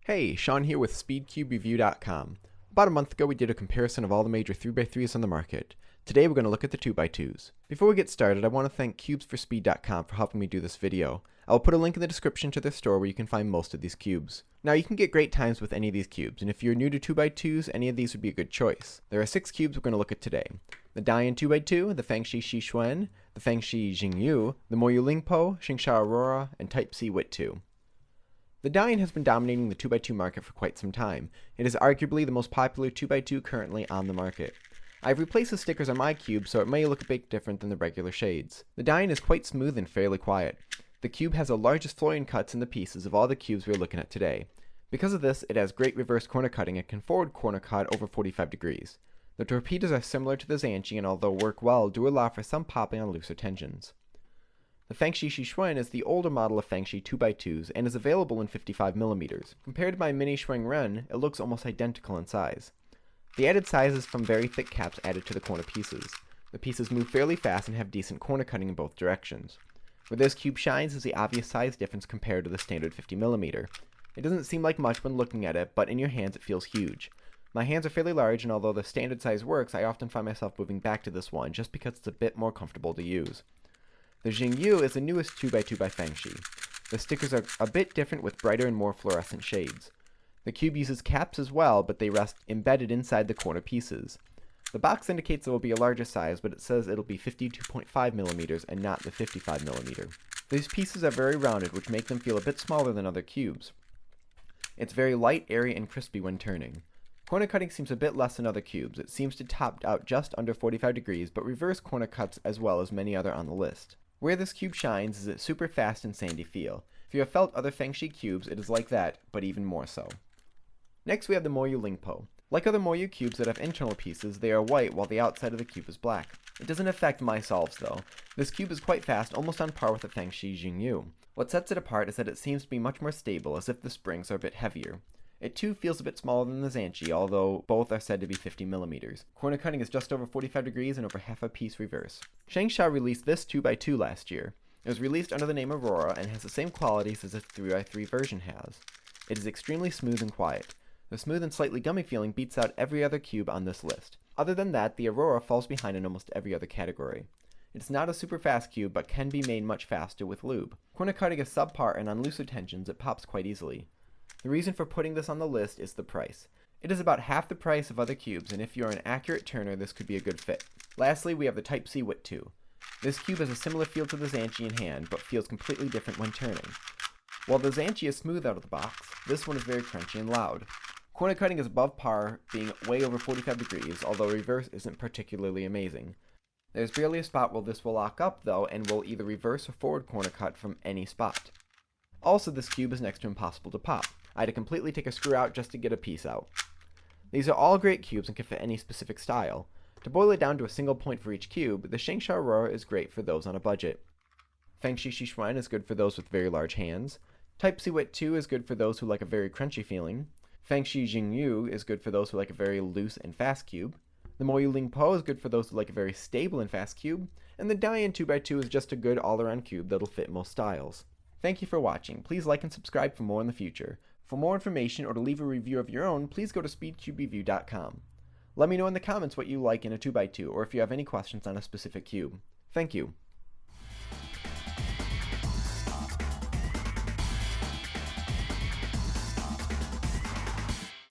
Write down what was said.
Hey, Sean here with speedcubes.com. About a month ago we did a comparison of all the major 3x3s on the market. Today we're going to look at the 2x2s. Before we get started, I want to thank cubesforspeed.com for helping me do this video. I will put a link in the description to their store where you can find most of these cubes. Now you can get great times with any of these cubes, and if you're new to 2x2s, any of these would be a good choice. There are 6 cubes we're going to look at today. The DaYan 2x2, the Fangshi ShiShuang, the Fangshi XingYu, the MoYu LingPo, ShengShou Aurora, and Type C WitTwo. The DaYan has been dominating the 2x2 market for quite some time. It is arguably the most popular 2x2 currently on the market. I've replaced the stickers on my cube so it may look a bit different than the regular shades. The DaYan is quite smooth and fairly quiet. The cube has the largest flooring cuts in the pieces of all the cubes we're looking at today. Because of this, it has great reverse corner cutting and can forward corner cut over 45 degrees. The torpedoes are similar to the Xingqiu and although work well, do allow for some popping on looser tensions. The Fangshi ShiShuang is the older model of Fangshi 2x2s and is available in 55mm. Compared to my mini Shuang Ren, it looks almost identical in size. The added size is from very thick caps added to the corner pieces. The pieces move fairly fast and have decent corner cutting in both directions. Where this cube shines is the obvious size difference compared to the standard 50mm. It doesn't seem like much when looking at it, but in your hands it feels huge. My hands are fairly large, and although the standard size works, I often find myself moving back to this one just because it's a bit more comfortable to use. The XingYu is the newest 2x2 by Fangshi. The stickers are a bit different with brighter and more fluorescent shades. The cube uses caps as well, but they rest embedded inside the corner pieces. The box indicates it will be a larger size, but it says it'll be 52.5mm and not the 55mm. These pieces are very rounded, which make them feel a bit smaller than other cubes. It's very light, airy, and crispy when turning. Corner cutting seems a bit less than other cubes. It seems to top out just under 45 degrees, but reverse corner cuts as well as many other on the list. Where this cube shines is its super fast and sandy feel. If you have felt other Fangshi cubes, it is like that, but even more so. Next we have the MoYu LingPo. Like other MoYu cubes that have internal pieces, they are white while the outside of the cube is black. It doesn't affect my solves though. This cube is quite fast, almost on par with the Fangshi XingYu. What sets it apart is that it seems to be much more stable, as if the springs are a bit heavier. It too feels a bit smaller than the Xingqiu, although both are said to be 50mm. Corner cutting is just over 45 degrees and over half a piece reverse. Changsha released this 2x2 last year. It was released under the name Aurora and has the same qualities as its 3x3 version has. It is extremely smooth and quiet. The smooth and slightly gummy feeling beats out every other cube on this list. Other than that, the Aurora falls behind in almost every other category. It's not a super fast cube, but can be made much faster with lube. Corner cutting is subpar, and on looser tensions it pops quite easily. The reason for putting this on the list is the price. It is about half the price of other cubes, and if you're an accurate turner, this could be a good fit. Lastly, we have the Type C WitTwo. This cube has a similar feel to the Xingqiu in hand, but feels completely different when turning. While the Xingqiu is smooth out of the box, this one is very crunchy and loud. Corner cutting is above par, being way over 45 degrees, although reverse isn't particularly amazing. There's barely a spot where this will lock up though, and will either reverse or forward corner cut from any spot. Also, this cube is next to impossible to pop. I had to completely take a screw out just to get a piece out. These are all great cubes and can fit any specific style. To boil it down to a single point for each cube, the ShengShou Aurora is great for those on a budget. Fangshi ShiShuang is good for those with very large hands. Type C WitTwo is good for those who like a very crunchy feeling. Fangshi XingYu is good for those who like a very loose and fast cube. The MoYu LingPo is good for those who like a very stable and fast cube. And the DaYan 2x2 is just a good all-around cube that'll fit most styles. Thank you for watching. Please like and subscribe for more in the future. For more information or to leave a review of your own, please go to speedcubes.com. Let me know in the comments what you like in a 2x2 or if you have any questions on a specific cube. Thank you.